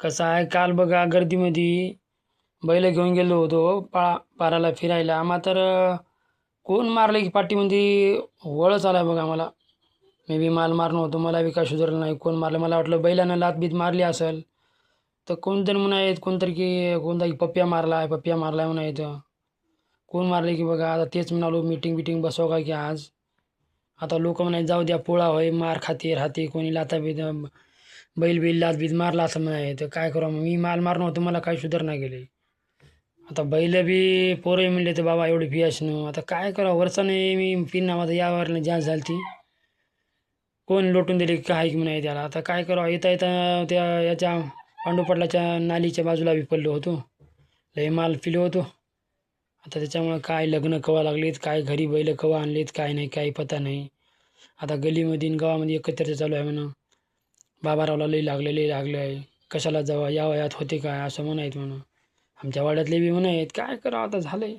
कसं आहे, काल बघा गर्दीमध्ये बैल घेऊन गेलो होतो पाराला फिरायला. आम्हा तर कोण मारलं की पाठीमध्ये वळच आलाय बघा मला. मी बी मारणार होतो, मला बी काय सुधारलं नाही. कोण मारलं मला वाटलं बैलानं लात मारली असेल. तर कोणतरी म्हणायत कोणतरी की कोणता की पप्प्या मारलाय म्हणायत. कोण मारले की बघा, आता तेच म्हणालो मीटिंग बिटिंग बसवा का की आज. आता लोक म्हणायचे जाऊ द्या, पोळा होय, मार खाते राहते, कोणी लाता बीत बैल लात मारला असं म्हणाय. तर काय करू मग, मी मारणार होतो, मला काही सुधारणा गेली. आता बैल बी पोरं म्हणले तर बाबा एवढी फी असणं, आता काय करावं. वर्षाने मी फी नावाचं यावर जास्त झाली ती. कोण लोटून दिली काय की म्हणाय त्याला. आता काय करावं, येता येता त्या याच्या पांडुपटलाच्या नालीच्या बाजूला बी पडलो होतो. लय माल पिलो होतो. आता त्याच्यामुळं काय लग्न कवा लागलीत, काय घरी बैल कवा आणलीत, काय नाही, काही पता नाही. आता गलीमध्ये आणि गावामध्ये एकत्र चालू आहे म्हणून. बाबारावला लई लागले आहे. कशाला जावं, या वयात होते काय असं म्हणायत म्हणून. आमच्या वाड्यातले बी म्हणायत, काय करावं आता झालंय.